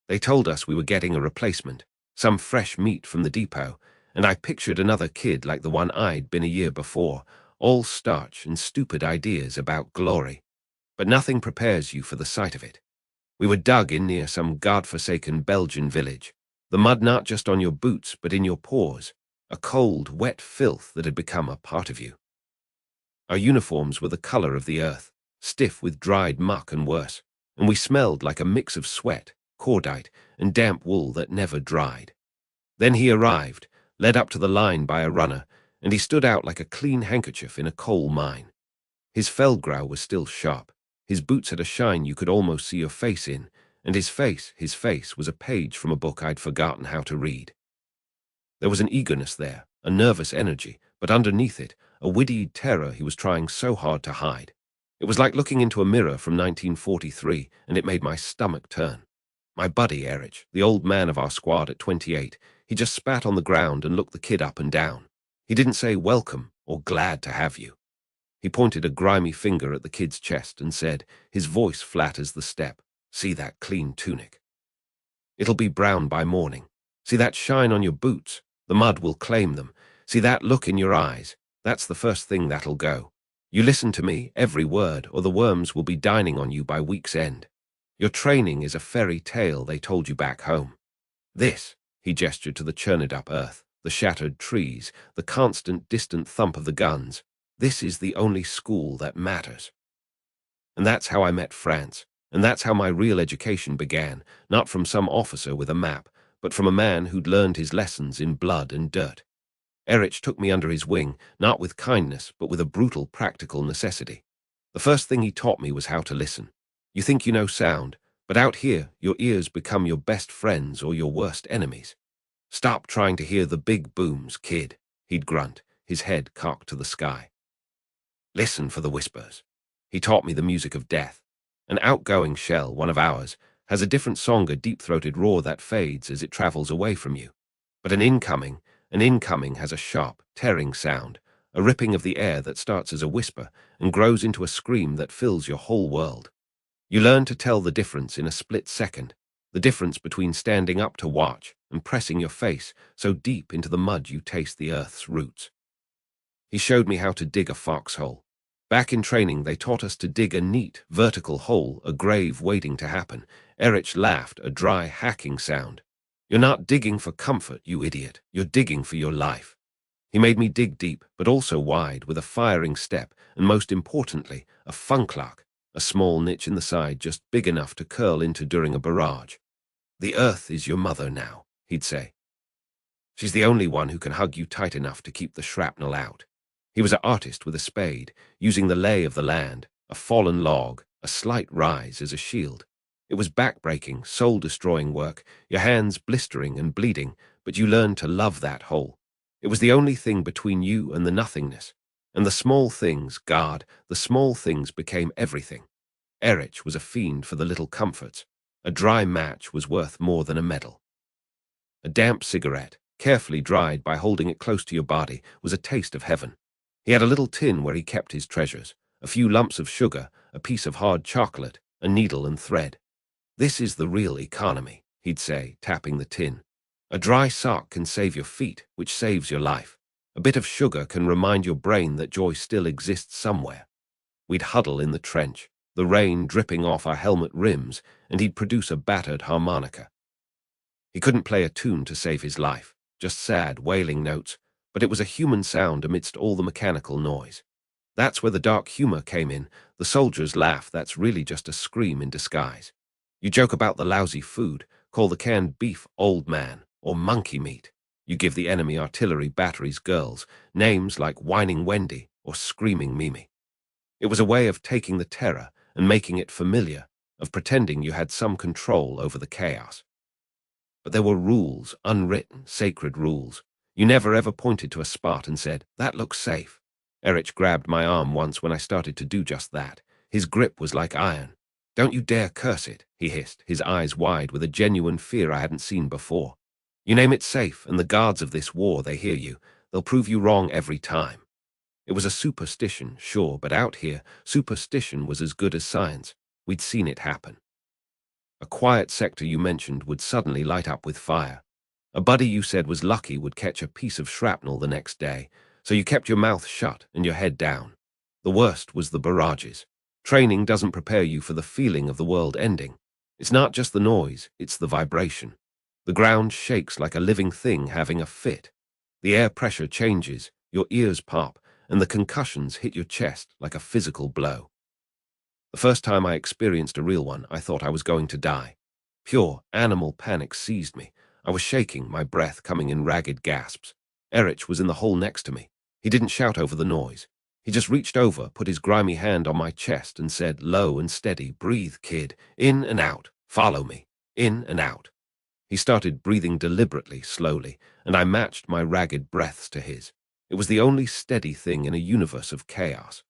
They told us we were getting a replacement, some fresh meat from the depot, and I pictured another kid like the one I'd been a year before, all starch and stupid ideas about glory. But nothing prepares you for the sight of it. We were dug in near some God-forsaken Belgian village. The mud not just on your boots, but in your pores, a cold, wet filth that had become a part of you. Our uniforms were the color of the earth, stiff with dried muck and worse, and we smelled like a mix of sweat, cordite, and damp wool that never dried. Then he arrived, led up to the line by a runner, and he stood out like a clean handkerchief in a coal mine. His feldgrau was still sharp. His boots had a shine you could almost see your face in, and his face was a page from a book I'd forgotten how to read. There was an eagerness there, a nervous energy, but underneath it, a witty terror he was trying so hard to hide. It was like looking into a mirror from 1943, and it made my stomach turn. My buddy, Erich, the old man of our squad at 28, he just spat on the ground and looked the kid up and down. He didn't say welcome or glad to have you. He pointed a grimy finger at the kid's chest and said, his voice flat as the step, "See that clean tunic? It'll be brown by morning. See that shine on your boots? The mud will claim them. See that look in your eyes? That's the first thing that'll go. You listen to me, every word, or the worms will be dining on you by week's end. Your training is a fairy tale they told you back home. This," he gestured to the churned-up earth, the shattered trees, the constant distant thump of the guns, "this is the only school that matters." And that's how I met France, and that's how my real education began, not from some officer with a map, but from a man who'd learned his lessons in blood and dirt. Erich took me under his wing, not with kindness, but with a brutal practical necessity. The first thing he taught me was how to listen. You think you know sound, but out here, your ears become your best friends or your worst enemies. "Stop trying to hear the big booms, kid," he'd grunt, his head cocked to the sky. "Listen for the whispers." He taught me the music of death. An outgoing shell, one of ours, has a different song, a deep-throated roar that fades as it travels away from you. But an incoming has a sharp, tearing sound, a ripping of the air that starts as a whisper and grows into a scream that fills your whole world. You learn to tell the difference in a split second, the difference between standing up to watch and pressing your face so deep into the mud you taste the earth's roots. He showed me how to dig a foxhole. Back in training, they taught us to dig a neat, vertical hole, a grave waiting to happen. Erich laughed, a dry, hacking sound. "You're not digging for comfort, you idiot. You're digging for your life." He made me dig deep, but also wide, with a firing step, and most importantly, a funklock, a small niche in the side just big enough to curl into during a barrage. "The earth is your mother now," he'd say. "She's the only one who can hug you tight enough to keep the shrapnel out." He was an artist with a spade, using the lay of the land, a fallen log, a slight rise as a shield. It was back-breaking, soul-destroying work, your hands blistering and bleeding, but you learned to love that hole. It was the only thing between you and the nothingness. And the small things, God, the small things became everything. Erich was a fiend for the little comforts. A dry match was worth more than a medal. A damp cigarette, carefully dried by holding it close to your body, was a taste of heaven. He had a little tin where he kept his treasures, a few lumps of sugar, a piece of hard chocolate, a needle and thread. "This is the real economy," he'd say, tapping the tin. "A dry sock can save your feet, which saves your life. A bit of sugar can remind your brain that joy still exists somewhere." We'd huddle in the trench, the rain dripping off our helmet rims, and he'd produce a battered harmonica. He couldn't play a tune to save his life, just sad, wailing notes, but it was a human sound amidst all the mechanical noise. That's where the dark humor came in, the soldier's laugh that's really just a scream in disguise. You joke about the lousy food, call the canned beef old man, or monkey meat. You give the enemy artillery batteries girls, names like Whining Wendy or Screaming Mimi. It was a way of taking the terror and making it familiar, of pretending you had some control over the chaos. But there were rules, unwritten, sacred rules. You never ever pointed to a spot and said, "That looks safe." Erich grabbed my arm once when I started to do just that. His grip was like iron. "Don't you dare curse it," he hissed, his eyes wide with a genuine fear I hadn't seen before. "You name it safe, and the gods of this war, they hear you. They'll prove you wrong every time." It was a superstition, sure, but out here, superstition was as good as science. We'd seen it happen. A quiet sector you mentioned would suddenly light up with fire. A buddy you said was lucky would catch a piece of shrapnel the next day, so you kept your mouth shut and your head down. The worst was the barrages. Training doesn't prepare you for the feeling of the world ending. It's not just the noise, it's the vibration. The ground shakes like a living thing having a fit. The air pressure changes, your ears pop, and the concussions hit your chest like a physical blow. The first time I experienced a real one, I thought I was going to die. Pure animal panic seized me. I was shaking, my breath coming in ragged gasps. Erich was in the hole next to me. He didn't shout over the noise. He just reached over, put his grimy hand on my chest and said, low and steady, breathe, kid. In and out. Follow me. In and out. He started breathing deliberately, slowly, and I matched my ragged breaths to his. It was the only steady thing in a universe of chaos.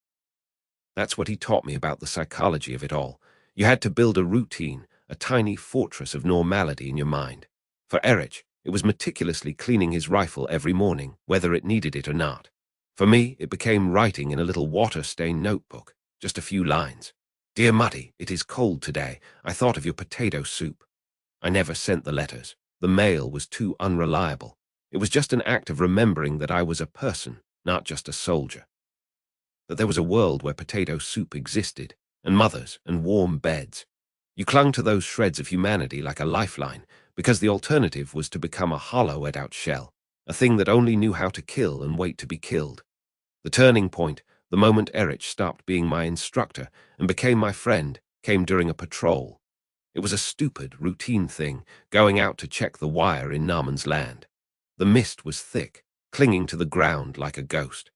That's what he taught me about the psychology of it all. You had to build a routine, a tiny fortress of normality in your mind. For Erich, it was meticulously cleaning his rifle every morning, whether it needed it or not. For me, it became writing in a little water-stained notebook, just a few lines. Dear Muddy, it is cold today. I thought of your potato soup. I never sent the letters. The mail was too unreliable. It was just an act of remembering that I was a person, not just a soldier. That there was a world where potato soup existed, and mothers, and warm beds. You clung to those shreds of humanity like a lifeline, because the alternative was to become a hollowed-out shell, a thing that only knew how to kill and wait to be killed. The turning point, the moment Erich stopped being my instructor and became my friend, came during a patrol. It was a stupid, routine thing, going out to check the wire in Naaman's land. The mist was thick, clinging to the ground like a ghost.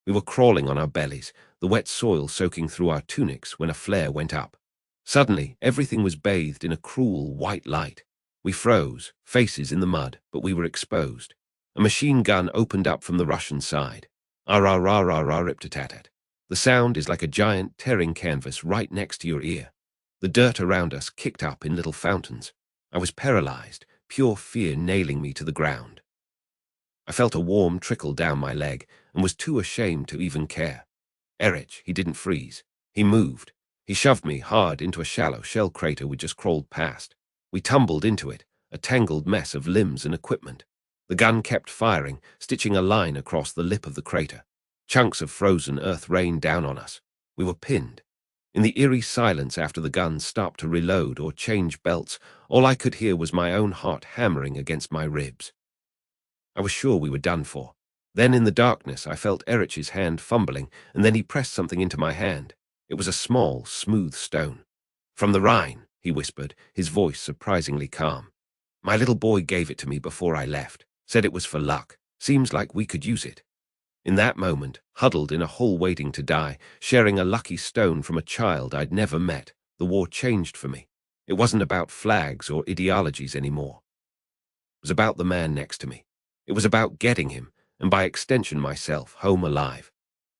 We were crawling on our bellies, the wet soil soaking through our tunics when a flare went up. Suddenly, everything was bathed in a cruel white light. We froze, faces in the mud, but we were exposed. A machine gun opened up from the Russian side. Riptatatat. The sound is like a giant tearing canvas right next to your ear. The dirt around us kicked up in little fountains. I was paralyzed, pure fear nailing me to the ground. I felt a warm trickle down my leg and was too ashamed to even care. Erich, he didn't freeze. He moved. He shoved me hard into a shallow shell crater we just crawled past. We tumbled into it, a tangled mess of limbs and equipment. The gun kept firing, stitching a line across the lip of the crater. Chunks of frozen earth rained down on us. We were pinned. In the eerie silence after the gun stopped to reload or change belts, all I could hear was my own heart hammering against my ribs. I was sure we were done for. Then in the darkness I felt Erich's hand fumbling, and then he pressed something into my hand. It was a small, smooth stone. From the Rhine, he whispered, his voice surprisingly calm. My little boy gave it to me before I left, said it was for luck. Seems like we could use it. In that moment, huddled in a hole waiting to die, sharing a lucky stone from a child I'd never met, the war changed for me. It wasn't about flags or ideologies anymore. It was about the man next to me. It was about getting him, and by extension myself, home alive.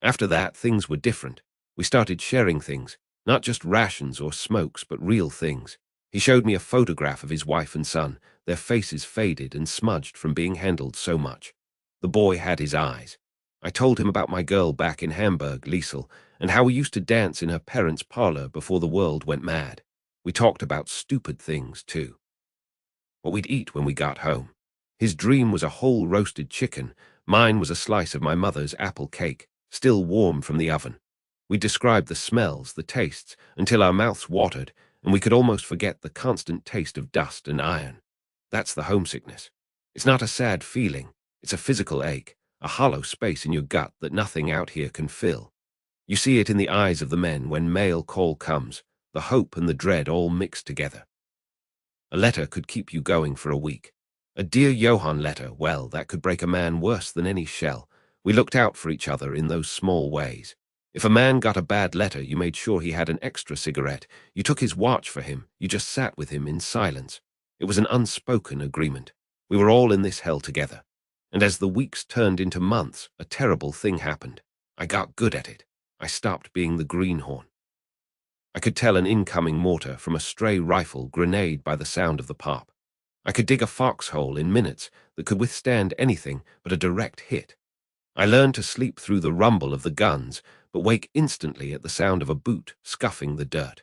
After that, things were different. We started sharing things, not just rations or smokes, but real things. He showed me a photograph of his wife and son, their faces faded and smudged from being handled so much. The boy had his eyes. I told him about my girl back in Hamburg, Liesel, and how we used to dance in her parents' parlor before the world went mad. We talked about stupid things, too. What we'd eat when we got home. His dream was a whole roasted chicken. Mine was a slice of my mother's apple cake, still warm from the oven. We described the smells, the tastes, until our mouths watered, and we could almost forget the constant taste of dust and iron. That's the homesickness. It's not a sad feeling. It's a physical ache, a hollow space in your gut that nothing out here can fill. You see it in the eyes of the men when mail call comes, the hope and the dread all mixed together. A letter could keep you going for a week. A Dear Johann letter, well, that could break a man worse than any shell. We looked out for each other in those small ways. If a man got a bad letter, you made sure he had an extra cigarette. You took his watch for him. You just sat with him in silence. It was an unspoken agreement. We were all in this hell together. And as the weeks turned into months, a terrible thing happened. I got good at it. I stopped being the greenhorn. I could tell an incoming mortar from a stray rifle grenade by the sound of the pop. I could dig a foxhole in minutes that could withstand anything but a direct hit. I learned to sleep through the rumble of the guns, but wake instantly at the sound of a boot scuffing the dirt.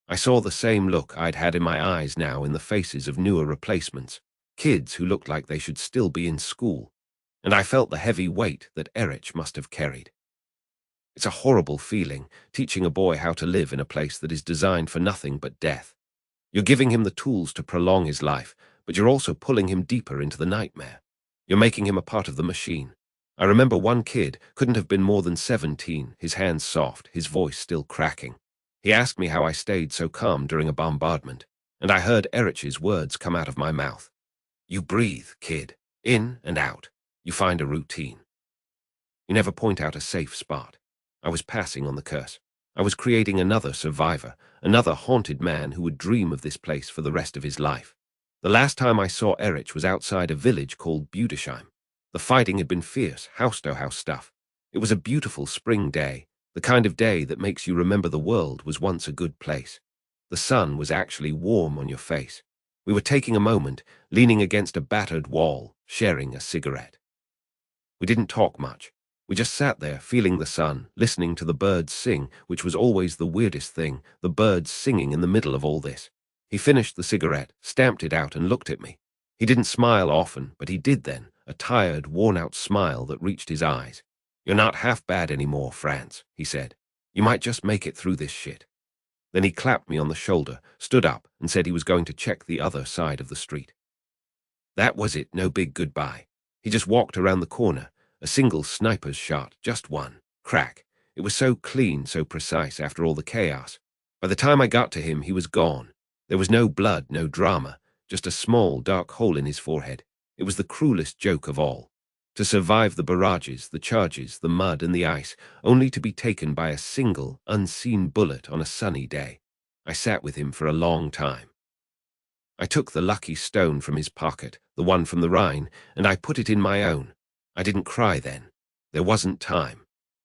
I saw the same look I'd had in my eyes now in the faces of newer replacements, kids who looked like they should still be in school, and I felt the heavy weight that Erich must have carried. It's a horrible feeling, teaching a boy how to live in a place that is designed for nothing but death. You're giving him the tools to prolong his life, but you're also pulling him deeper into the nightmare. You're making him a part of the machine. I remember one kid couldn't have been more than 17, his hands soft, his voice still cracking. He asked me how I stayed so calm during a bombardment, and I heard Erich's words come out of my mouth. You breathe, kid. In and out. You find a routine. You never point out a safe spot. I was passing on the curse. I was creating another survivor, another haunted man who would dream of this place for the rest of his life. The last time I saw Erich was outside a village called Budesheim. The fighting had been fierce, house-to-house stuff. It was a beautiful spring day, the kind of day that makes you remember the world was once a good place. The sun was actually warm on your face. We were taking a moment, leaning against a battered wall, sharing a cigarette. We didn't talk much. We just sat there, feeling the sun, listening to the birds sing, which was always the weirdest thing, the birds singing in the middle of all this. He finished the cigarette, stamped it out, and looked at me. He didn't smile often, but he did then, a tired, worn-out smile that reached his eyes. You're not half bad anymore, Franz, he said. You might just make it through this shit. Then he clapped me on the shoulder, stood up, and said he was going to check the other side of the street. That was it, no big goodbye. He just walked around the corner, a single sniper's shot, just one. Crack. It was so clean, so precise after all the chaos. By the time I got to him, he was gone. There was no blood, no drama, just a small, dark hole in his forehead. It was the cruelest joke of all. To survive the barrages, the charges, the mud and the ice, only to be taken by a single, unseen bullet on a sunny day. I sat with him for a long time. I took the lucky stone from his pocket, the one from the Rhine, and I put it in my own. I didn't cry then. There wasn't time.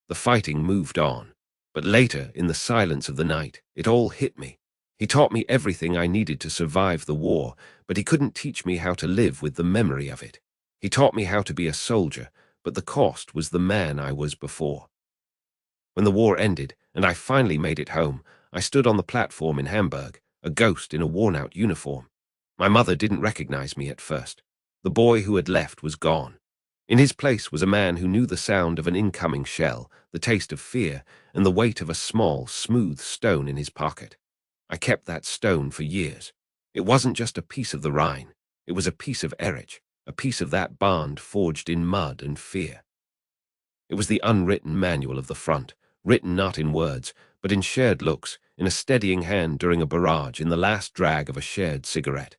The fighting moved on. But later, in the silence of the night, it all hit me. He taught me everything I needed to survive the war, but he couldn't teach me how to live with the memory of it. He taught me how to be a soldier, but the cost was the man I was before. When the war ended, and I finally made it home, I stood on the platform in Hamburg, a ghost in a worn-out uniform. My mother didn't recognize me at first. The boy who had left was gone. In his place was a man who knew the sound of an incoming shell, the taste of fear, and the weight of a small, smooth stone in his pocket. I kept that stone for years. It wasn't just a piece of the Rhine. It was a piece of Erich, a piece of that bond forged in mud and fear. It was the unwritten manual of the front, written not in words, but in shared looks, in a steadying hand during a barrage, in the last drag of a shared cigarette.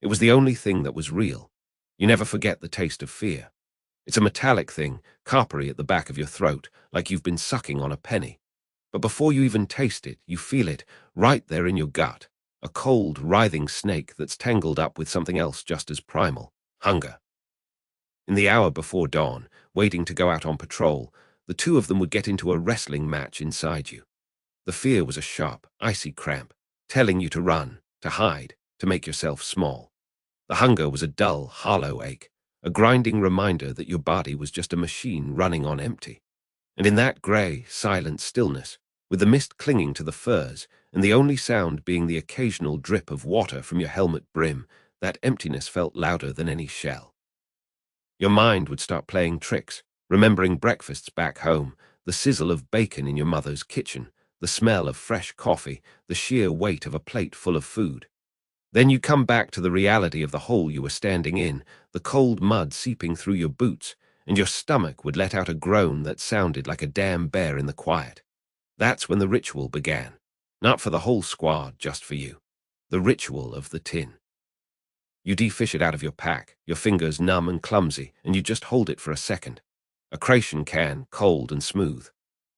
It was the only thing that was real. You never forget the taste of fear. It's a metallic thing, coppery at the back of your throat, like you've been sucking on a penny. But before you even taste it, you feel it, right there in your gut. A cold, writhing snake that's tangled up with something else just as primal, hunger. In the hour before dawn, waiting to go out on patrol, the two of them would get into a wrestling match inside you. The fear was a sharp, icy cramp, telling you to run, to hide, to make yourself small. The hunger was a dull, hollow ache, a grinding reminder that your body was just a machine running on empty. And in that grey, silent stillness, with the mist clinging to the furs, and the only sound being the occasional drip of water from your helmet brim, that emptiness felt louder than any shell. Your mind would start playing tricks, remembering breakfasts back home, the sizzle of bacon in your mother's kitchen, the smell of fresh coffee, the sheer weight of a plate full of food. Then you come back to the reality of the hole you were standing in, the cold mud seeping through your boots, and your stomach would let out a groan that sounded like a damn bear in the quiet. That's when the ritual began. Not for the whole squad, just for you. The ritual of the tin. You defish it out of your pack, your fingers numb and clumsy, and you just hold it for a second. A creation can, cold and smooth.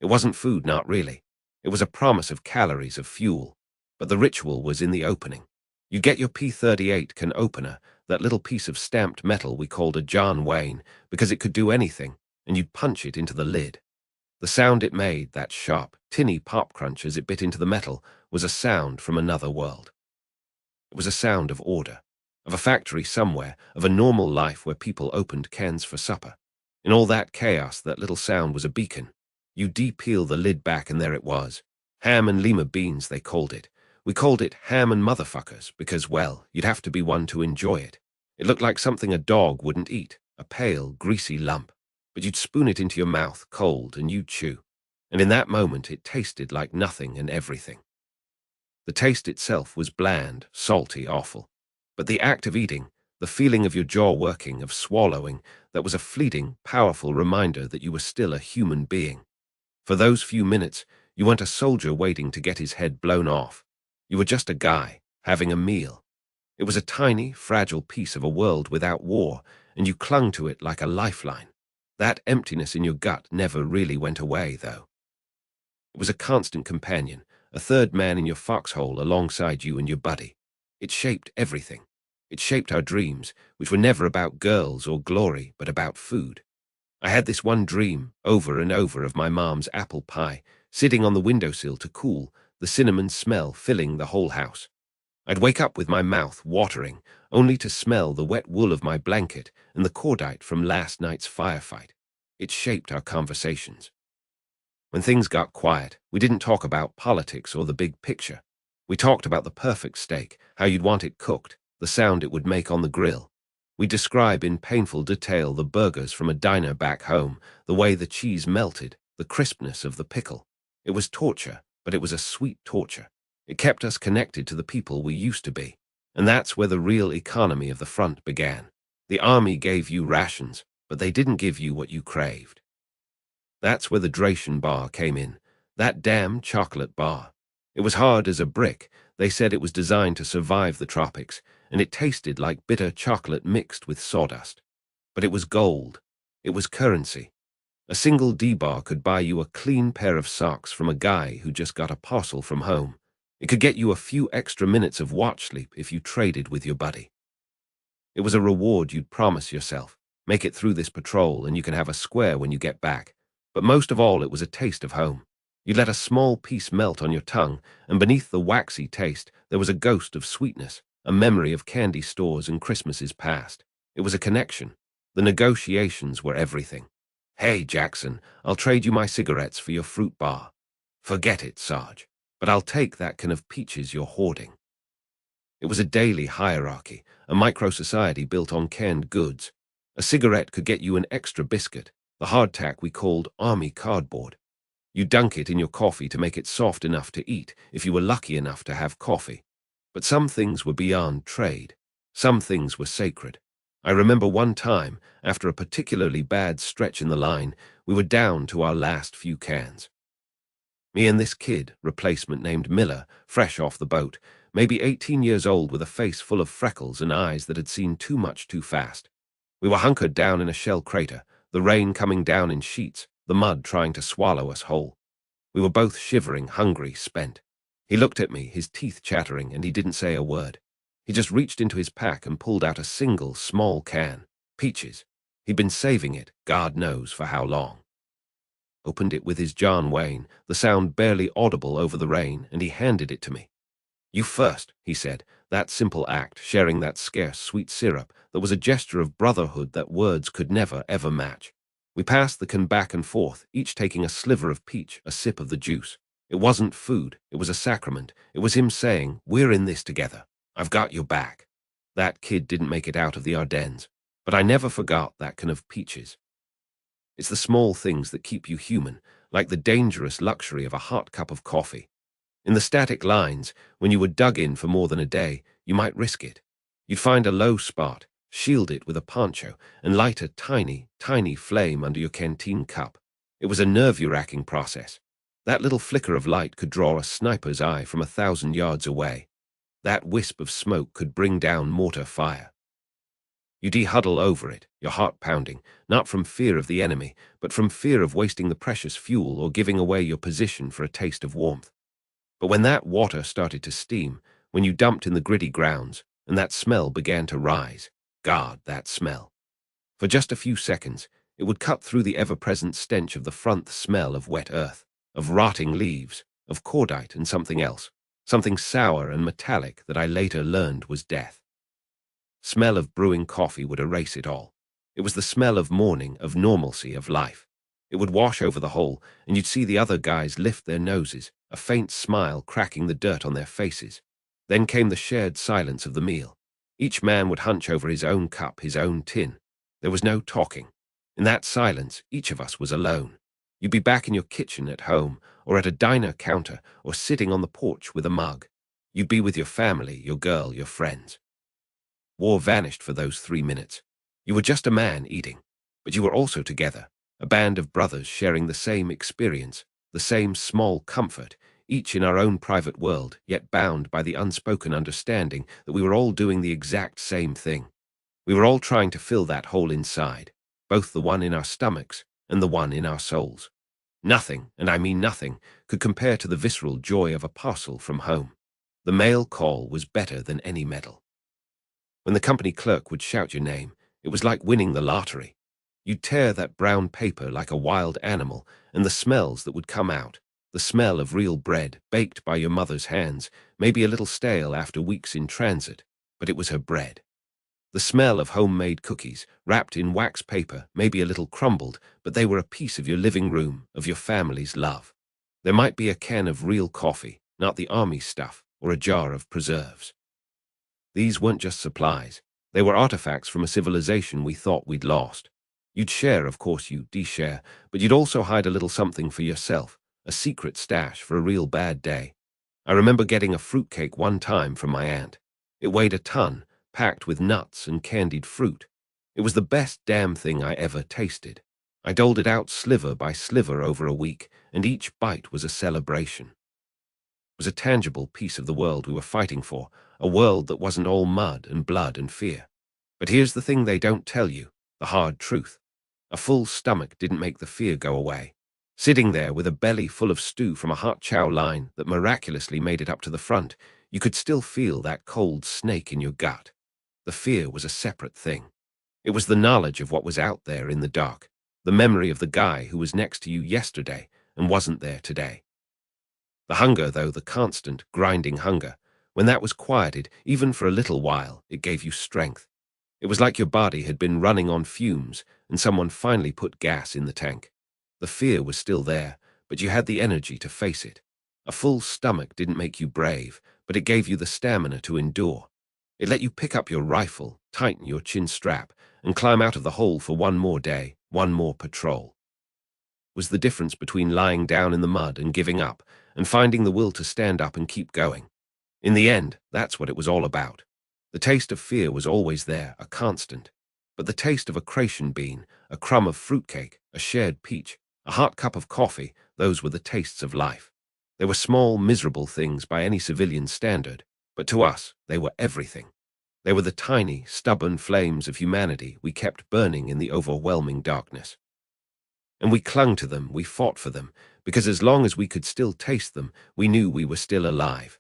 It wasn't food, not really. It was a promise of calories, of fuel. But the ritual was in the opening. You get your P38 can opener, that little piece of stamped metal we called a John Wayne, because it could do anything, and you'd punch it into the lid. The sound it made, that sharp, tinny pop crunch as it bit into the metal, was a sound from another world. It was a sound of order, of a factory somewhere, of a normal life where people opened cans for supper. In all that chaos, that little sound was a beacon. You de-peel the lid back and there it was. Ham and lima beans, they called it, We called it ham and motherfuckers because, well, you'd have to be one to enjoy it. It looked like something a dog wouldn't eat, a pale, greasy lump. But you'd spoon it into your mouth cold and you'd chew. And in that moment it tasted like nothing and everything. The taste itself was bland, salty, awful. But the act of eating, the feeling of your jaw working, of swallowing, that was a fleeting, powerful reminder that you were still a human being. For those few minutes, you weren't a soldier waiting to get his head blown off. You were just a guy, having a meal. It was a tiny, fragile piece of a world without war, and you clung to it like a lifeline. That emptiness in your gut never really went away, though. It was a constant companion, a third man in your foxhole alongside you and your buddy. It shaped everything. It shaped our dreams, which were never about girls or glory, but about food. I had this one dream, over and over, of my mom's apple pie, sitting on the windowsill to cool, the cinnamon smell filling the whole house. I'd wake up with my mouth watering, only to smell the wet wool of my blanket and the cordite from last night's firefight. It shaped our conversations. When things got quiet, we didn't talk about politics or the big picture. We talked about the perfect steak, how you'd want it cooked, the sound it would make on the grill. We'd describe in painful detail the burgers from a diner back home, the way the cheese melted, the crispness of the pickle. It was torture, but it was a sweet torture. It kept us connected to the people we used to be. And that's where the real economy of the front began. The army gave you rations, but they didn't give you what you craved. That's where the Dration bar came in, that damn chocolate bar. It was hard as a brick. They said it was designed to survive the tropics, and it tasted like bitter chocolate mixed with sawdust. But it was gold. It was currency. A single D-bar could buy you a clean pair of socks from a guy who just got a parcel from home. It could get you a few extra minutes of watch sleep if you traded with your buddy. It was a reward you'd promise yourself. Make it through this patrol and you can have a square when you get back. But most of all, it was a taste of home. You let a small piece melt on your tongue, and beneath the waxy taste, there was a ghost of sweetness, a memory of candy stores and Christmases past. It was a connection. The negotiations were everything. Hey, Jackson, I'll trade you my cigarettes for your fruit bar. Forget it, Sarge, but I'll take that can of peaches you're hoarding. It was a daily hierarchy, a micro-society built on canned goods. A cigarette could get you an extra biscuit, the hardtack we called army cardboard. You dunk it in your coffee to make it soft enough to eat if you were lucky enough to have coffee. But some things were beyond trade. Some things were sacred. I remember one time, after a particularly bad stretch in the line, we were down to our last few cans. Me and this kid, replacement named Miller, fresh off the boat, maybe 18 years old with a face full of freckles and eyes that had seen too much too fast. We were hunkered down in a shell crater, the rain coming down in sheets, the mud trying to swallow us whole. We were both shivering, hungry, spent. He looked at me, his teeth chattering, and he didn't say a word. He just reached into his pack and pulled out a single, small can. Peaches. He'd been saving it, God knows for how long. Opened it with his John Wayne, the sound barely audible over the rain, and he handed it to me. You first, he said, that simple act, sharing that scarce sweet syrup, that was a gesture of brotherhood that words could never, ever match. We passed the can back and forth, each taking a sliver of peach, a sip of the juice. It wasn't food, it was a sacrament. It was him saying, we're in this together. I've got your back. That kid didn't make it out of the Ardennes, but I never forgot that can of peaches. It's the small things that keep you human, like the dangerous luxury of a hot cup of coffee. In the static lines, when you were dug in for more than a day, you might risk it. You'd find a low spot, shield it with a poncho, and light a tiny, tiny flame under your canteen cup. It was a nerve-wracking process. That little flicker of light could draw a sniper's eye from 1,000 yards away. That wisp of smoke could bring down mortar fire. You de-huddle over it, your heart pounding, not from fear of the enemy, but from fear of wasting the precious fuel or giving away your position for a taste of warmth. But when that water started to steam, when you dumped in the gritty grounds, and that smell began to rise, God, that smell. For just a few seconds, it would cut through the ever-present stench of the front smell of wet earth, of rotting leaves, of cordite and something else, something sour and metallic that I later learned was death. Smell of brewing coffee would erase it all. It was the smell of morning, of normalcy, of life. It would wash over the whole, and you'd see the other guys lift their noses, a faint smile cracking the dirt on their faces. Then came the shared silence of the meal. Each man would hunch over his own cup, his own tin. There was no talking. In that silence, each of us was alone. You'd be back in your kitchen at home, or at a diner counter, or sitting on the porch with a mug. You'd be with your family, your girl, your friends. War vanished for those 3 minutes. You were just a man eating, but you were also together, a band of brothers sharing the same experience, the same small comfort, each in our own private world, yet bound by the unspoken understanding that we were all doing the exact same thing. We were all trying to fill that hole inside, both the one in our stomachs and the one in our souls. Nothing, and I mean nothing, could compare to the visceral joy of a parcel from home. The mail call was better than any medal. When the company clerk would shout your name, it was like winning the lottery. You'd tear that brown paper like a wild animal, and the smells that would come out, the smell of real bread, baked by your mother's hands, maybe a little stale after weeks in transit, but it was her bread. The smell of homemade cookies, wrapped in wax paper, maybe a little crumbled, but they were a piece of your living room, of your family's love. There might be a can of real coffee, not the army stuff, or a jar of preserves. These weren't just supplies. They were artifacts from a civilization we thought we'd lost. You'd share, of course you de-share, but you'd also hide a little something for yourself, a secret stash for a real bad day. I remember getting a fruitcake one time from my aunt. It weighed a ton, packed with nuts and candied fruit. It was the best damn thing I ever tasted. I doled it out sliver by sliver over a week, and each bite was a celebration. It was a tangible piece of the world we were fighting for, a world that wasn't all mud and blood and fear. But here's the thing they don't tell you, the hard truth. A full stomach didn't make the fear go away. Sitting there with a belly full of stew from a hot chow line that miraculously made it up to the front, you could still feel that cold snake in your gut. The fear was a separate thing. It was the knowledge of what was out there in the dark, the memory of the guy who was next to you yesterday and wasn't there today. The hunger, though, the constant, grinding hunger, when that was quieted, even for a little while, it gave you strength. It was like your body had been running on fumes and someone finally put gas in the tank. The fear was still there, but you had the energy to face it. A full stomach didn't make you brave, but it gave you the stamina to endure. It let you pick up your rifle, tighten your chin strap, and climb out of the hole for one more day, one more patrol. It was the difference between lying down in the mud and giving up, and finding the will to stand up and keep going. In the end, that's what it was all about. The taste of fear was always there, a constant. But the taste of a Croatian bean, a crumb of fruitcake, a shared peach, a hot cup of coffee, those were the tastes of life. They were small, miserable things by any civilian standard, but to us, they were everything. They were the tiny, stubborn flames of humanity we kept burning in the overwhelming darkness. And we clung to them, we fought for them, because as long as we could still taste them, we knew we were still alive.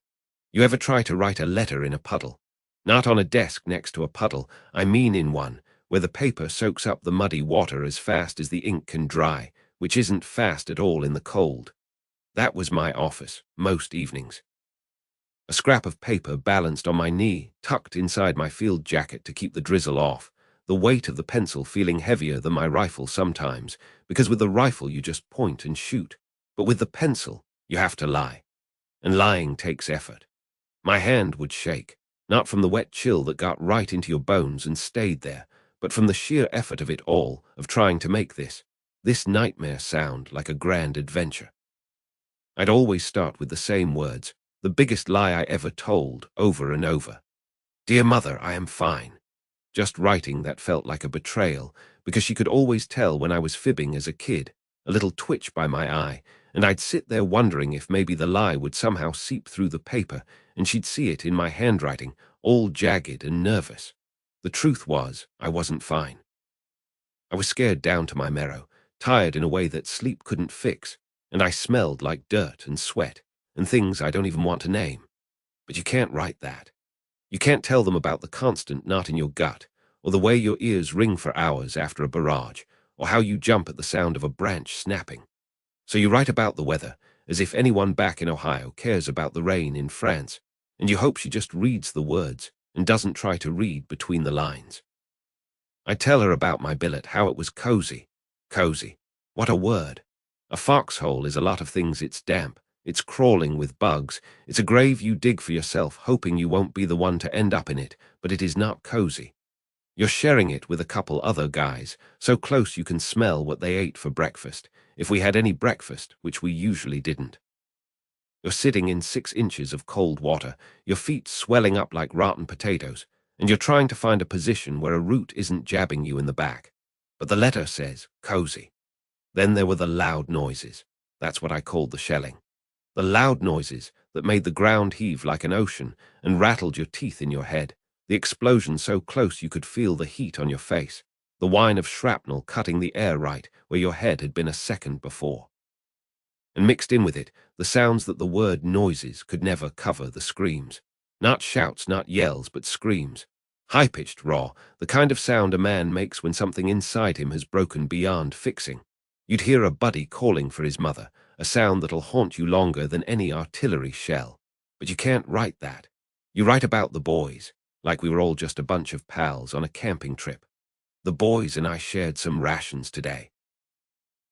You ever try to write a letter in a puddle? Not on a desk next to a puddle, I mean in one, where the paper soaks up the muddy water as fast as the ink can dry, which isn't fast at all in the cold. That was my office, most evenings. A scrap of paper balanced on my knee, tucked inside my field jacket to keep the drizzle off, the weight of the pencil feeling heavier than my rifle sometimes, because with the rifle you just point and shoot, but with the pencil you have to lie. And lying takes effort. My hand would shake, not from the wet chill that got right into your bones and stayed there, but from the sheer effort of it all, of trying to make this nightmare sound like a grand adventure. I'd always start with the same words, the biggest lie I ever told, over and over. Dear Mother, I am fine. Just writing that felt like a betrayal, because she could always tell when I was fibbing as a kid, a little twitch by my eye, and I'd sit there wondering if maybe the lie would somehow seep through the paper, and she'd see it in my handwriting, all jagged and nervous. The truth was, I wasn't fine. I was scared down to my marrow, tired in a way that sleep couldn't fix, and I smelled like dirt and sweat, and things I don't even want to name. But you can't write that. You can't tell them about the constant knot in your gut, or the way your ears ring for hours after a barrage, or how you jump at the sound of a branch snapping. So you write about the weather, as if anyone back in Ohio cares about the rain in France, and you hope she just reads the words and doesn't try to read between the lines. I tell her about my billet, how it was cozy. Cozy. What a word. A foxhole is a lot of things. It's damp, It's crawling with bugs. It's a grave you dig for yourself, hoping you won't be the one to end up in it, but it is not cozy. You're sharing it with a couple other guys, so close you can smell what they ate for breakfast, if we had any breakfast, which we usually didn't. You're sitting in 6 inches of cold water, your feet swelling up like rotten potatoes, and you're trying to find a position where a root isn't jabbing you in the back. But the letter says, cozy. Then there were the loud noises. That's what I called the shelling. The loud noises that made the ground heave like an ocean and rattled your teeth in your head. The explosion so close you could feel the heat on your face. The whine of shrapnel cutting the air right where your head had been a second before. And mixed in with it, the sounds that the word noises could never cover, the screams. Not shouts, not yells, but screams. High-pitched, raw, the kind of sound a man makes when something inside him has broken beyond fixing. You'd hear a buddy calling for his mother, a sound that'll haunt you longer than any artillery shell. But you can't write that. You write about the boys, like we were all just a bunch of pals on a camping trip. The boys and I shared some rations today.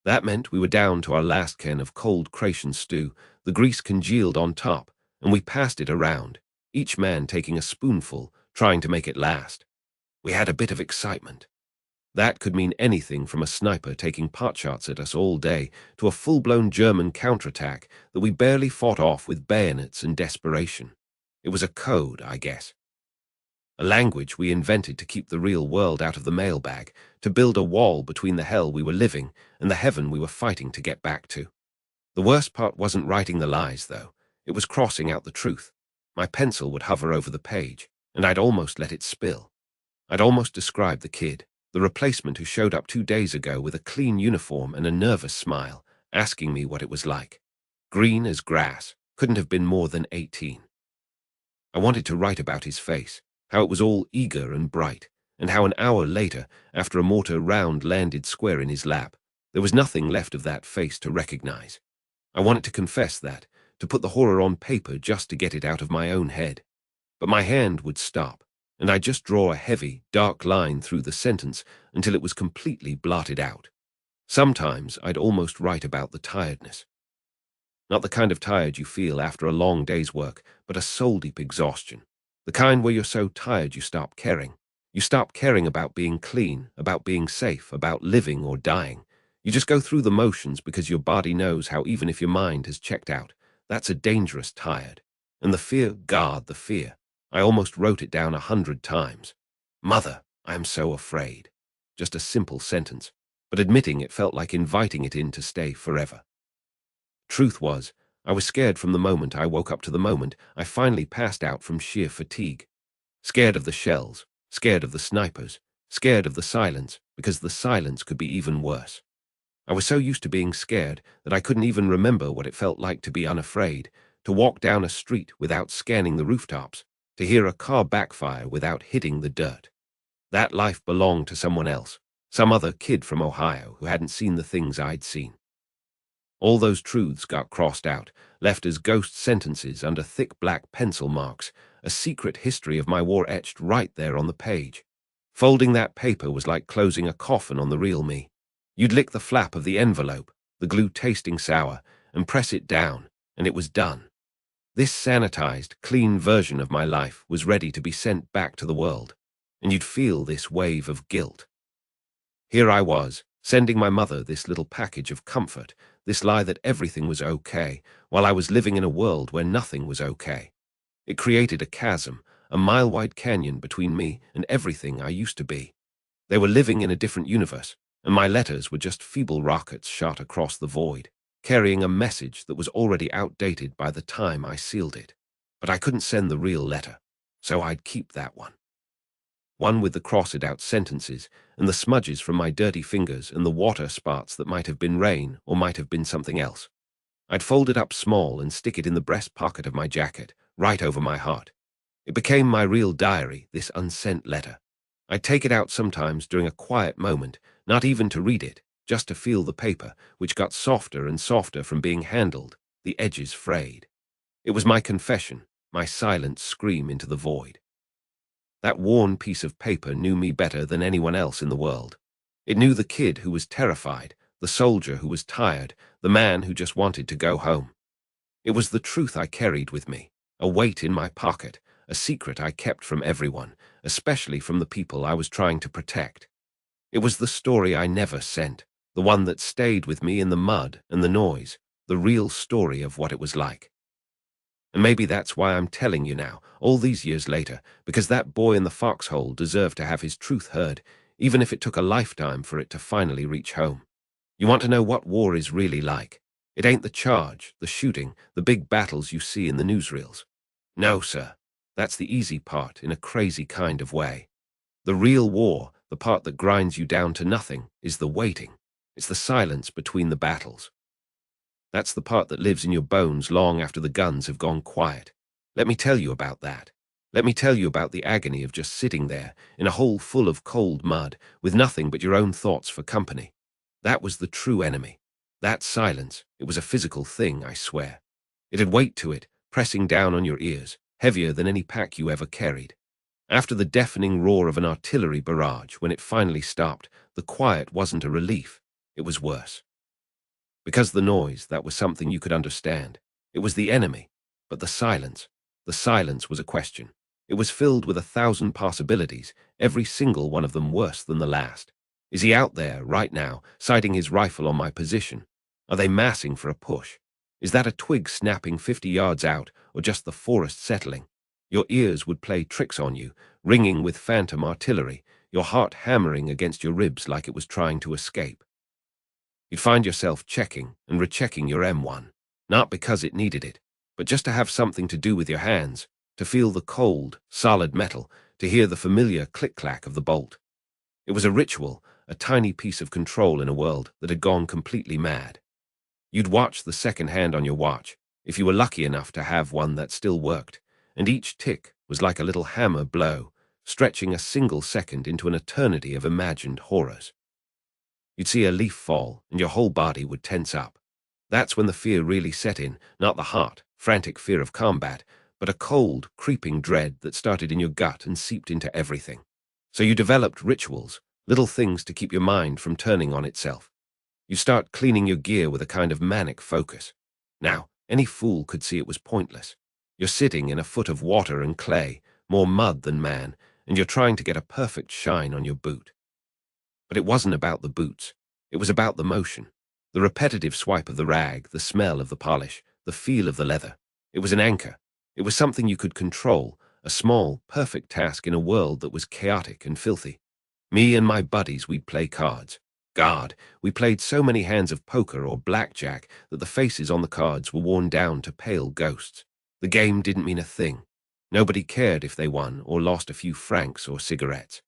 That meant we were down to our last can of cold Cretan stew, the grease congealed on top, and we passed it around, each man taking a spoonful, trying to make it last. We had a bit of excitement. That could mean anything from a sniper taking potshots at us all day to a full-blown German counterattack that we barely fought off with bayonets and desperation. It was a code, I guess. A language we invented to keep the real world out of the mailbag, to build a wall between the hell we were living and the heaven we were fighting to get back to. The worst part wasn't writing the lies, though. It was crossing out the truth. My pencil would hover over the page, and I'd almost let it spill. I'd almost describe the kid, the replacement who showed up 2 days ago with a clean uniform and a nervous smile, asking me what it was like. Green as grass, couldn't have been more than 18. I wanted to write about his face, how it was all eager and bright, and how an hour later, after a mortar round landed square in his lap, there was nothing left of that face to recognize. I wanted to confess that, to put the horror on paper just to get it out of my own head. But my hand would stop, and I'd just draw a heavy, dark line through the sentence until it was completely blotted out. Sometimes I'd almost write about the tiredness. Not the kind of tired you feel after a long day's work, but a soul-deep exhaustion. The kind where you're so tired you stop caring. You stop caring about being clean, about being safe, about living or dying. You just go through the motions because your body knows how even if your mind has checked out, that's a dangerous tired. And the fear, God, the fear. I almost wrote it down 100 times. Mother, I am so afraid. Just a simple sentence, but admitting it felt like inviting it in to stay forever. Truth was, I was scared from the moment I woke up to the moment I finally passed out from sheer fatigue. Scared of the shells, scared of the snipers, scared of the silence, because the silence could be even worse. I was so used to being scared that I couldn't even remember what it felt like to be unafraid, to walk down a street without scanning the rooftops, to hear a car backfire without hitting the dirt. That life belonged to someone else, some other kid from Ohio who hadn't seen the things I'd seen. All those truths got crossed out, left as ghost sentences under thick black pencil marks, a secret history of my war etched right there on the page. Folding that paper was like closing a coffin on the real me. You'd lick the flap of the envelope, the glue tasting sour, and press it down, and it was done. This sanitized, clean version of my life was ready to be sent back to the world, and you'd feel this wave of guilt. Here I was, sending my mother this little package of comfort, this lie that everything was okay, while I was living in a world where nothing was okay. It created a chasm, a mile-wide canyon between me and everything I used to be. They were living in a different universe, and my letters were just feeble rockets shot across the void, carrying a message that was already outdated by the time I sealed it. But I couldn't send the real letter, so I'd keep that one. One with the crossed-out sentences and the smudges from my dirty fingers and the water spots that might have been rain or might have been something else. I'd fold it up small and stick it in the breast pocket of my jacket, right over my heart. It became my real diary, this unsent letter. I'd take it out sometimes during a quiet moment, not even to read it, just to feel the paper, which got softer and softer from being handled, the edges frayed. It was my confession, my silent scream into the void. That worn piece of paper knew me better than anyone else in the world. It knew the kid who was terrified, the soldier who was tired, the man who just wanted to go home. It was the truth I carried with me, a weight in my pocket, a secret I kept from everyone, especially from the people I was trying to protect. It was the story I never sent, the one that stayed with me in the mud and the noise, the real story of what it was like. And maybe that's why I'm telling you now, all these years later, because that boy in the foxhole deserved to have his truth heard, even if it took a lifetime for it to finally reach home. You want to know what war is really like? It ain't the charge, the shooting, the big battles you see in the newsreels. No, sir. That's the easy part in a crazy kind of way. The real war, the part that grinds you down to nothing, is the waiting. It's the silence between the battles. That's the part that lives in your bones long after the guns have gone quiet. Let me tell you about that. Let me tell you about the agony of just sitting there, in a hole full of cold mud, with nothing but your own thoughts for company. That was the true enemy. That silence, it was a physical thing, I swear. It had weight to it, pressing down on your ears, heavier than any pack you ever carried. After the deafening roar of an artillery barrage, when it finally stopped, the quiet wasn't a relief. It was worse. Because the noise, that was something you could understand. It was the enemy. But the silence was a question. It was filled with 1,000 possibilities, every single one of them worse than the last. Is he out there, right now, sighting his rifle on my position? Are they massing for a push? Is that a twig snapping 50 yards out, or just the forest settling? Your ears would play tricks on you, ringing with phantom artillery, your heart hammering against your ribs like it was trying to escape. You'd find yourself checking and rechecking your M1, not because it needed it, but just to have something to do with your hands, to feel the cold, solid metal, to hear the familiar click-clack of the bolt. It was a ritual, a tiny piece of control in a world that had gone completely mad. You'd watch the second hand on your watch, if you were lucky enough to have one that still worked, and each tick was like a little hammer blow, stretching a single second into an eternity of imagined horrors. You'd see a leaf fall, and your whole body would tense up. That's when the fear really set in, not the hot, frantic fear of combat, but a cold, creeping dread that started in your gut and seeped into everything. So you developed rituals, little things to keep your mind from turning on itself. You start cleaning your gear with a kind of manic focus. Now, any fool could see it was pointless. You're sitting in a foot of water and clay, more mud than man, and you're trying to get a perfect shine on your boot. But it wasn't about the boots. It was about the motion. The repetitive swipe of the rag, the smell of the polish, the feel of the leather. It was an anchor. It was something you could control, a small, perfect task in a world that was chaotic and filthy. Me and my buddies, we'd play cards. God, we played so many hands of poker or blackjack that the faces on the cards were worn down to pale ghosts. The game didn't mean a thing. Nobody cared if they won or lost a few francs or cigarettes.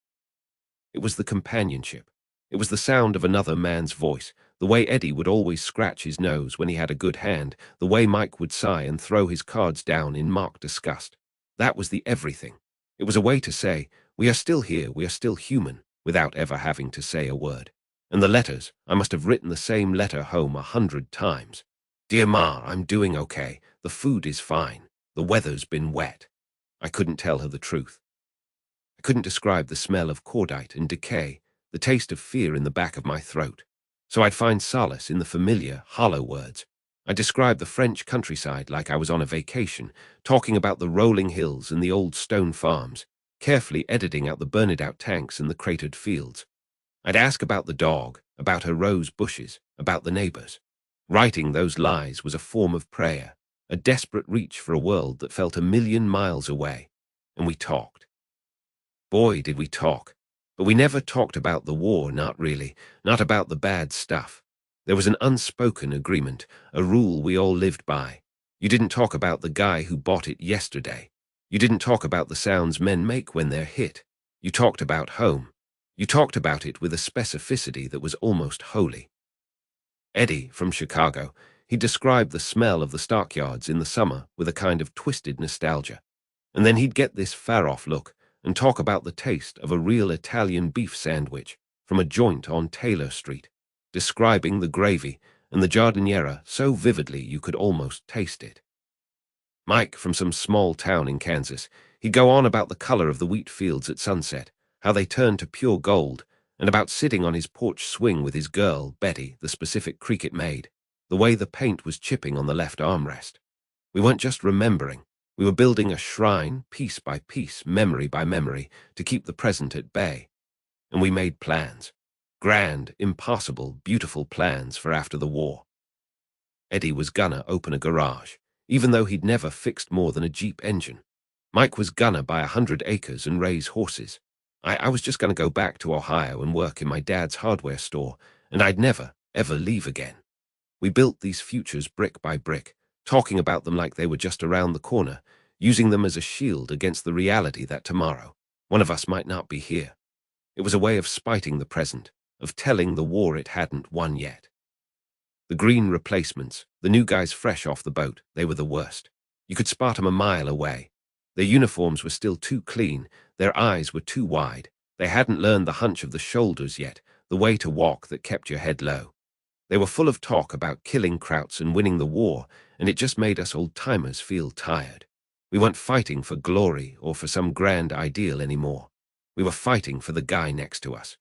It was the companionship. It was the sound of another man's voice, the way Eddie would always scratch his nose when he had a good hand, the way Mike would sigh and throw his cards down in mock disgust. That was the everything. It was a way to say, we are still here, we are still human, without ever having to say a word. And the letters, I must have written the same letter home 100 times. Dear Ma, I'm doing okay. The food is fine. The weather's been wet. I couldn't tell her the truth. I couldn't describe the smell of cordite and decay, the taste of fear in the back of my throat. So I'd find solace in the familiar, hollow words. I described the French countryside like I was on a vacation, talking about the rolling hills and the old stone farms, carefully editing out the burned-out tanks and the cratered fields. I'd ask about the dog, about her rose bushes, about the neighbors. Writing those lies was a form of prayer, a desperate reach for a world that felt 1,000,000 miles away. And we talked. Boy, did we talk. But we never talked about the war, not really, not about the bad stuff. There was an unspoken agreement, a rule we all lived by. You didn't talk about the guy who bought it yesterday. You didn't talk about the sounds men make when they're hit. You talked about home. You talked about it with a specificity that was almost holy. Eddie, from Chicago, he described the smell of the stockyards in the summer with a kind of twisted nostalgia. And then he'd get this far-off look and talk about the taste of a real Italian beef sandwich from a joint on Taylor Street, describing the gravy and the giardiniera so vividly you could almost taste it. Mike, from some small town in Kansas, he'd go on about the color of the wheat fields at sunset, how they turned to pure gold, and about sitting on his porch swing with his girl, Betty, the specific creak it made, the way the paint was chipping on the left armrest. We weren't just remembering. We were building a shrine, piece by piece, memory by memory, to keep the present at bay. And we made plans. Grand, impossible, beautiful plans for after the war. Eddie was gonna open a garage, even though he'd never fixed more than a Jeep engine. Mike was gonna buy 100 acres and raise horses. I was just gonna go back to Ohio and work in my dad's hardware store, and I'd never, ever leave again. We built these futures brick by brick, talking about them like they were just around the corner, using them as a shield against the reality that tomorrow, one of us might not be here. It was a way of spiting the present, of telling the war it hadn't won yet. The green replacements, the new guys fresh off the boat, they were the worst. You could spot 'em a mile away. Their uniforms were still too clean, their eyes were too wide. They hadn't learned the hunch of the shoulders yet, the way to walk that kept your head low. They were full of talk about killing Krauts and winning the war, and it just made us old-timers feel tired. We weren't fighting for glory or for some grand ideal anymore. We were fighting for the guy next to us.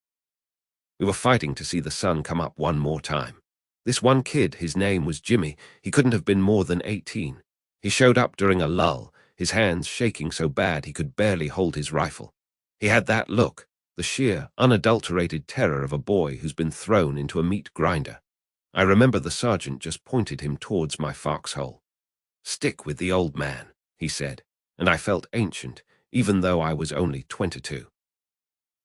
We were fighting to see the sun come up one more time. This one kid, his name was Jimmy, he couldn't have been more than 18. He showed up during a lull, his hands shaking so bad he could barely hold his rifle. He had that look, the sheer, unadulterated terror of a boy who's been thrown into a meat grinder. I remember the sergeant just pointed him towards my foxhole. "Stick with the old man," he said, and I felt ancient, even though I was only 22.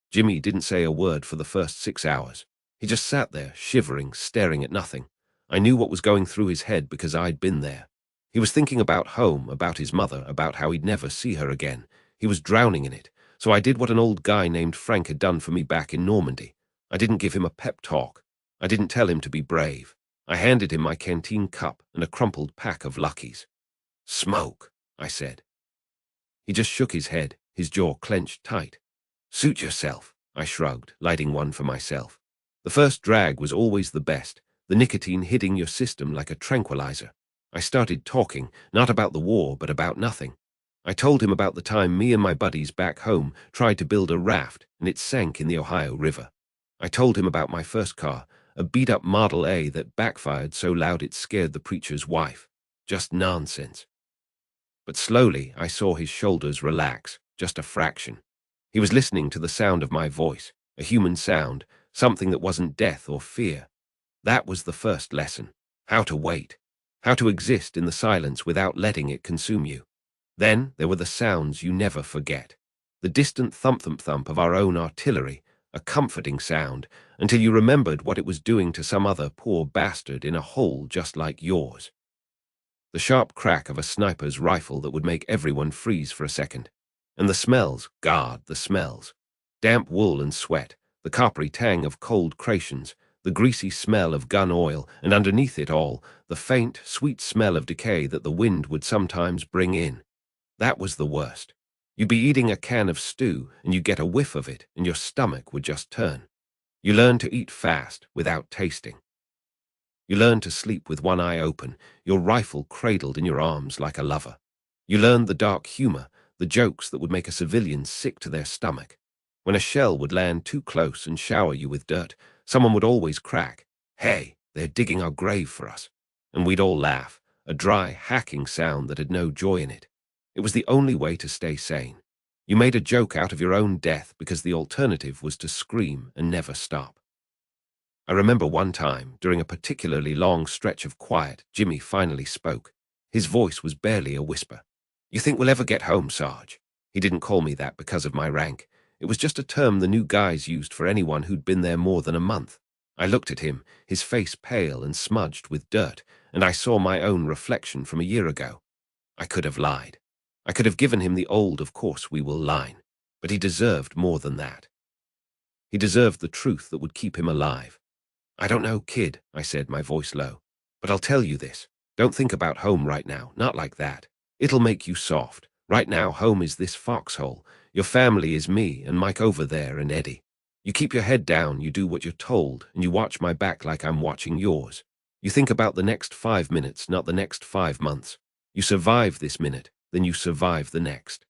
Jimmy didn't say a word for the first 6 hours. He just sat there, shivering, staring at nothing. I knew what was going through his head because I'd been there. He was thinking about home, about his mother, about how he'd never see her again. He was drowning in it, so I did what an old guy named Frank had done for me back in Normandy. I didn't give him a pep talk. I didn't tell him to be brave. I handed him my canteen cup and a crumpled pack of Luckies. "Smoke," I said. He just shook his head, his jaw clenched tight. "Suit yourself," I shrugged, lighting one for myself. The first drag was always the best, the nicotine hitting your system like a tranquilizer. I started talking, not about the war, but about nothing. I told him about the time me and my buddies back home tried to build a raft and it sank in the Ohio River. I told him about my first car, a beat-up Model A that backfired so loud it scared the preacher's wife. Just nonsense. But slowly I saw his shoulders relax, just a fraction. He was listening to the sound of my voice, a human sound, something that wasn't death or fear. That was the first lesson. How to wait. How to exist in the silence without letting it consume you. Then there were the sounds you never forget. The distant thump-thump-thump of our own artillery, a comforting sound, until you remembered what it was doing to some other poor bastard in a hole just like yours. The sharp crack of a sniper's rifle that would make everyone freeze for a second. And the smells, God, the smells. Damp wool and sweat, the coppery tang of cold crations, the greasy smell of gun oil, and underneath it all, the faint, sweet smell of decay that the wind would sometimes bring in. That was the worst. You'd be eating a can of stew, and you get a whiff of it, and your stomach would just turn. You learn to eat fast, without tasting. You learn to sleep with one eye open, your rifle cradled in your arms like a lover. You learn the dark humor, the jokes that would make a civilian sick to their stomach. When a shell would land too close and shower you with dirt, someone would always crack, "Hey, they're digging our grave for us." And we'd all laugh, a dry, hacking sound that had no joy in it. It was the only way to stay sane. You made a joke out of your own death because the alternative was to scream and never stop. I remember one time, during a particularly long stretch of quiet, Jimmy finally spoke. His voice was barely a whisper. "You think we'll ever get home, Sarge?" He didn't call me that because of my rank. It was just a term the new guys used for anyone who'd been there more than a month. I looked at him, his face pale and smudged with dirt, and I saw my own reflection from a year ago. I could have lied. I could have given him the old "of course we will" line, but he deserved more than that. He deserved the truth that would keep him alive. "I don't know, kid," I said, my voice low, "but I'll tell you this. Don't think about home right now, not like that. It'll make you soft. Right now, home is this foxhole. Your family is me and Mike over there and Eddie. You keep your head down, you do what you're told, and you watch my back like I'm watching yours. You think about the next 5 minutes, not the next 5 months. You survive this minute, then you survive the next.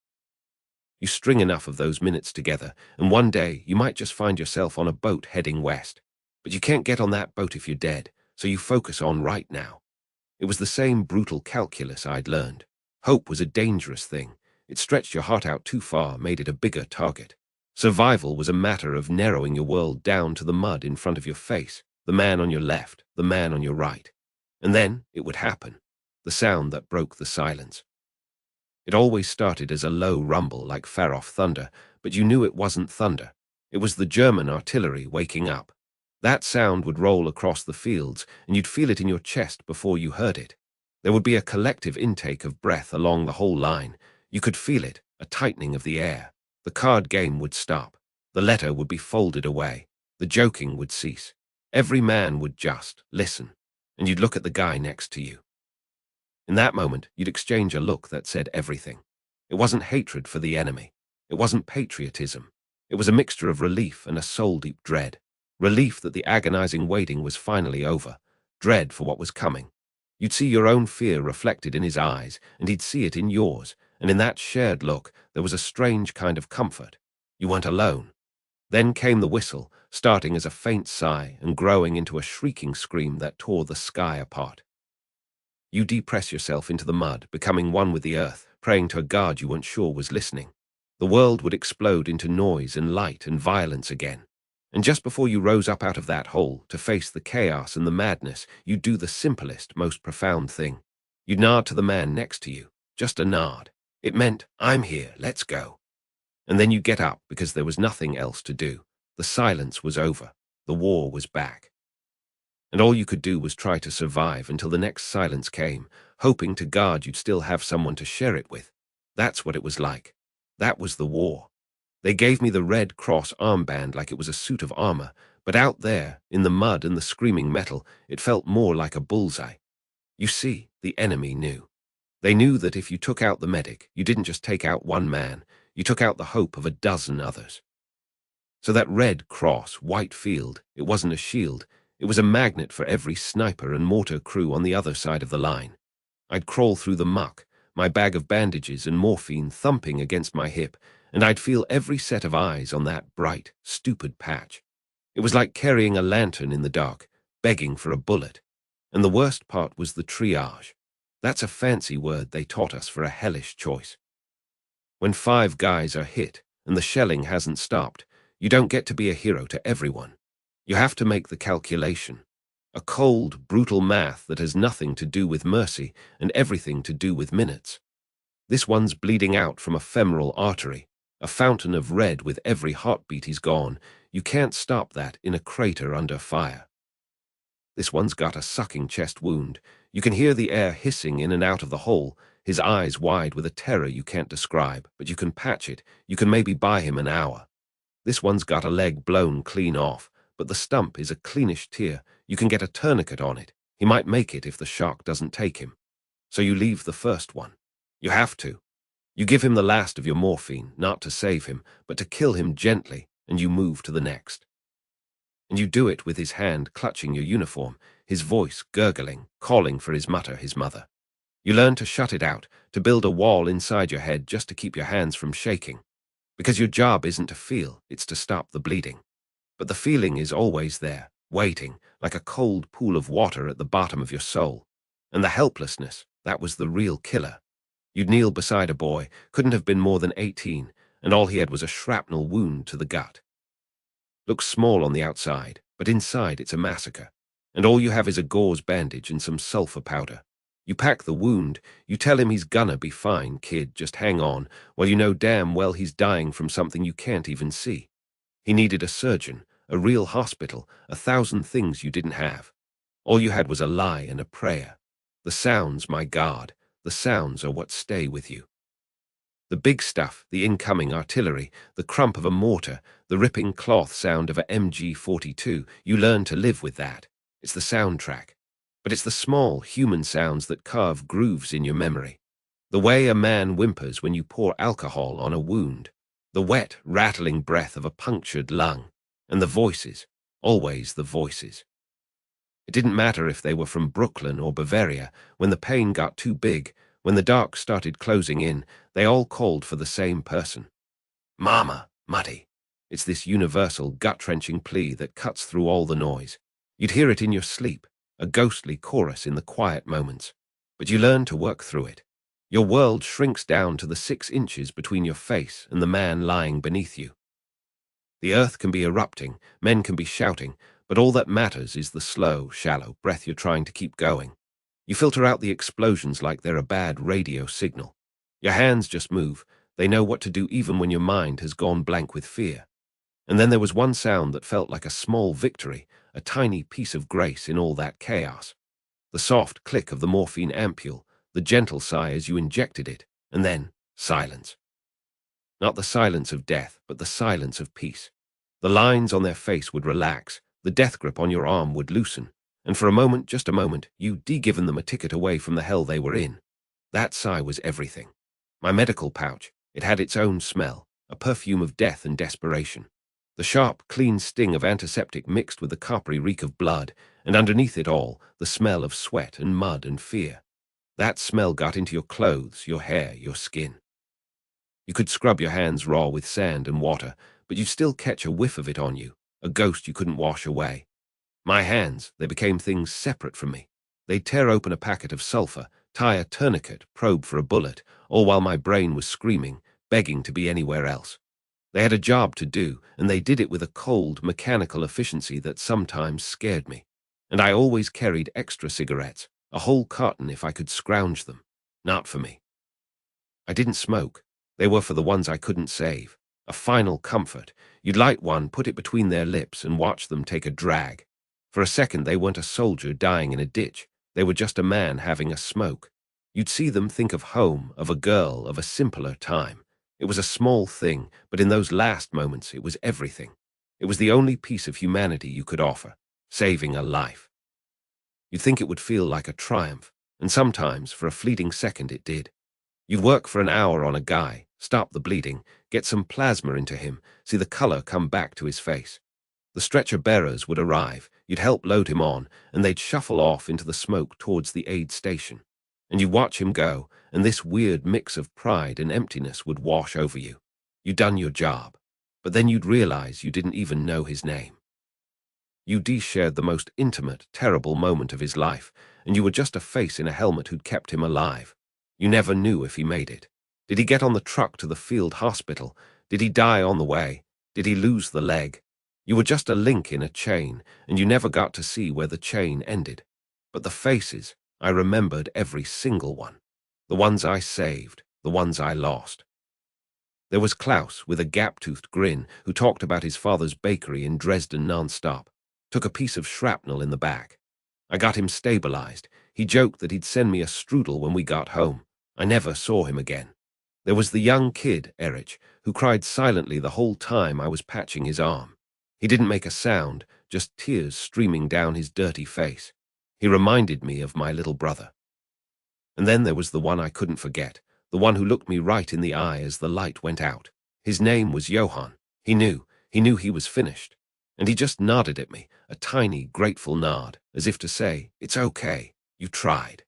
You string enough of those minutes together, and one day you might just find yourself on a boat heading west. But you can't get on that boat if you're dead, so you focus on right now. It was the same brutal calculus I'd learned. Hope was a dangerous thing. It stretched your heart out too far, made it a bigger target. Survival was a matter of narrowing your world down to the mud in front of your face, the man on your left, the man on your right. And then it would happen, the sound that broke the silence. It always started as a low rumble like far-off thunder, but you knew it wasn't thunder. It was the German artillery waking up. That sound would roll across the fields, and you'd feel it in your chest before you heard it. There would be a collective intake of breath along the whole line. You could feel it, a tightening of the air. The card game would stop. The letter would be folded away. The joking would cease. Every man would just listen, and you'd look at the guy next to you. In that moment, you'd exchange a look that said everything. It wasn't hatred for the enemy. It wasn't patriotism. It was a mixture of relief and a soul-deep dread. Relief that the agonizing waiting was finally over. Dread for what was coming. You'd see your own fear reflected in his eyes, and he'd see it in yours, and in that shared look, there was a strange kind of comfort. You weren't alone. Then came the whistle, starting as a faint sigh and growing into a shrieking scream that tore the sky apart. You depress yourself into the mud, becoming one with the earth, praying to a God you weren't sure was listening. The world would explode into noise and light and violence again. And just before you rose up out of that hole to face the chaos and the madness, you'd do the simplest, most profound thing. You'd nod to the man next to you, just a nod. It meant, I'm here, let's go. And then you get up because there was nothing else to do. The silence was over. The war was back. And all you could do was try to survive until the next silence came, hoping to God you'd still have someone to share it with. That's what it was like. That was the war. They gave me the Red Cross armband like it was a suit of armor, but out there, in the mud and the screaming metal, it felt more like a bullseye. You see, the enemy knew. They knew that if you took out the medic, you didn't just take out one man, you took out the hope of a dozen others. So that Red Cross, white field, it wasn't a shield, it was a magnet for every sniper and mortar crew on the other side of the line. I'd crawl through the muck, my bag of bandages and morphine thumping against my hip, and I'd feel every set of eyes on that bright, stupid patch. It was like carrying a lantern in the dark, begging for a bullet. And the worst part was the triage. That's a fancy word they taught us for a hellish choice. When 5 guys are hit and the shelling hasn't stopped, you don't get to be a hero to everyone. You have to make the calculation. A cold, brutal math that has nothing to do with mercy and everything to do with minutes. This one's bleeding out from a femoral artery, a fountain of red with every heartbeat he's gone. You can't stop that in a crater under fire. This one's got a sucking chest wound. You can hear the air hissing in and out of the hole, his eyes wide with a terror you can't describe, but you can patch it. You can maybe buy him an hour. This one's got a leg blown clean off, but the stump is a cleanish tear. You can get a tourniquet on it. He might make it if the shock doesn't take him. So you leave the first one. You have to. You give him the last of your morphine, not to save him, but to kill him gently, and you move to the next. And you do it with his hand clutching your uniform, his voice gurgling, calling for his mother. You learn to shut it out, to build a wall inside your head just to keep your hands from shaking. Because your job isn't to feel, it's to stop the bleeding. But the feeling is always there, waiting, like a cold pool of water at the bottom of your soul. And the helplessness, that was the real killer. You'd kneel beside a boy, couldn't have been more than 18, and all he had was a shrapnel wound to the gut. Looks small on the outside, but inside it's a massacre. And all you have is a gauze bandage and some sulfur powder. You pack the wound, you tell him he's gonna be fine, kid, just hang on, while you know damn well he's dying from something you can't even see. He needed a surgeon, a real hospital, 1,000 things you didn't have. All you had was a lie and a prayer. The sounds, my God, the sounds are what stay with you. The big stuff, the incoming artillery, the crump of a mortar, the ripping cloth sound of a MG42, you learn to live with that. It's the soundtrack. But it's the small, human sounds that carve grooves in your memory. The way a man whimpers when you pour alcohol on a wound. The wet, rattling breath of a punctured lung. And the voices, always the voices. It didn't matter if they were from Brooklyn or Bavaria. When the pain got too big, when the dark started closing in, they all called for the same person. Mama, Muddy. It's this universal, gut-wrenching plea that cuts through all the noise. You'd hear it in your sleep. a ghostly chorus in the quiet moments. But you learn to work through it. Your world shrinks down to the 6 inches between your face and the man lying beneath you. The earth can be erupting, men can be shouting, but all that matters is the slow, shallow breath you're trying to keep going. You filter out the explosions like they're a bad radio signal. Your hands just move. They know what to do even when your mind has gone blank with fear. And then there was one sound that felt like a small victory, a tiny piece of grace in all that chaos. The soft click of the morphine ampule, the gentle sigh as you injected it, and then silence. Not the silence of death, but the silence of peace. The lines on their face would relax, the death grip on your arm would loosen, and for a moment, just a moment, you'd given them a ticket away from the hell they were in. That sigh was everything. My medical pouch, it had its own smell, a perfume of death and desperation. The sharp, clean sting of antiseptic mixed with the coppery reek of blood, and underneath it all, the smell of sweat and mud and fear. That smell got into your clothes, your hair, your skin. You could scrub your hands raw with sand and water, but you'd still catch a whiff of it on you, a ghost you couldn't wash away. My hands, they became things separate from me. They'd tear open a packet of sulfur, tie a tourniquet, probe for a bullet, all while my brain was screaming, begging to be anywhere else. They had a job to do, and they did it with a cold, mechanical efficiency that sometimes scared me. And I always carried extra cigarettes, a whole carton if I could scrounge them. Not for me. I didn't smoke. They were for the ones I couldn't save. A final comfort. You'd light one, put it between their lips, and watch them take a drag. For a second, they weren't a soldier dying in a ditch. They were just a man having a smoke. You'd see them think of home, of a girl, of a simpler time. It was a small thing, but in those last moments, it was everything. It was the only piece of humanity you could offer, saving a life. You'd think it would feel like a triumph, and sometimes, for a fleeting second, it did. You'd work for an hour on a guy, stop the bleeding, get some plasma into him, see the color come back to his face. The stretcher bearers would arrive, you'd help load him on, and they'd shuffle off into the smoke towards the aid station. And you watch him go, and this weird mix of pride and emptiness would wash over you. You'd done your job, but then you'd realize you didn't even know his name. You shared the most intimate, terrible moment of his life, and you were just a face in a helmet who'd kept him alive. You never knew if he made it. Did he get on the truck to the field hospital? Did he die on the way? Did he lose the leg? You were just a link in a chain, and you never got to see where the chain ended. But the faces, I remembered every single one. The ones I saved, the ones I lost. There was Klaus with a gap-toothed grin who talked about his father's bakery in Dresden non-stop. Took a piece of shrapnel in the back. I got him stabilized. He joked that he'd send me a strudel when we got home. I never saw him again. There was the young kid, Erich, who cried silently the whole time I was patching his arm. He didn't make a sound, just tears streaming down his dirty face. He reminded me of my little brother. And then there was the one I couldn't forget, the one who looked me right in the eye as the light went out. His name was Johann. He knew he was finished. And he just nodded at me, a tiny, grateful nod, as if to say, "It's okay, you tried."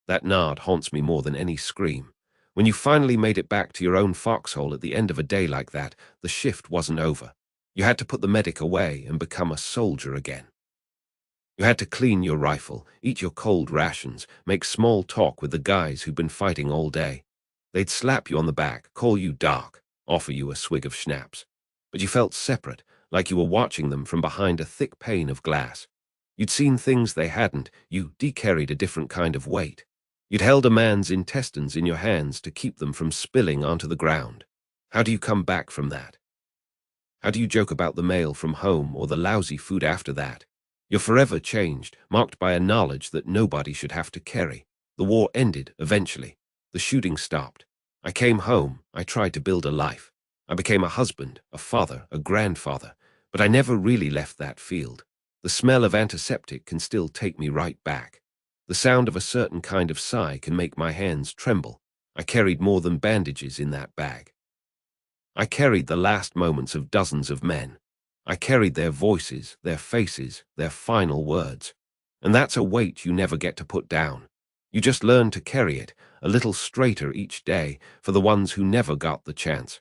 That nod haunts me more than any scream. When you finally made it back to your own foxhole at the end of a day like that, the shift wasn't over. You had to put the medic away and become a soldier again. You had to clean your rifle, eat your cold rations, make small talk with the guys who'd been fighting all day. They'd slap you on the back, call you Doc, offer you a swig of schnapps. But you felt separate, like you were watching them from behind a thick pane of glass. You'd seen things they hadn't, you carried a different kind of weight. You'd held a man's intestines in your hands to keep them from spilling onto the ground. How do you come back from that? How do you joke about the mail from home or the lousy food after that? You're forever changed, marked by a knowledge that nobody should have to carry. The war ended, eventually. The shooting stopped. I came home. I tried to build a life. I became a husband, a father, a grandfather, but I never really left that field. The smell of antiseptic can still take me right back. The sound of a certain kind of sigh can make my hands tremble. I carried more than bandages in that bag. I carried the last moments of dozens of men. I carried their voices, their faces, their final words. And that's a weight you never get to put down. You just learn to carry it, a little straighter each day, for the ones who never got the chance.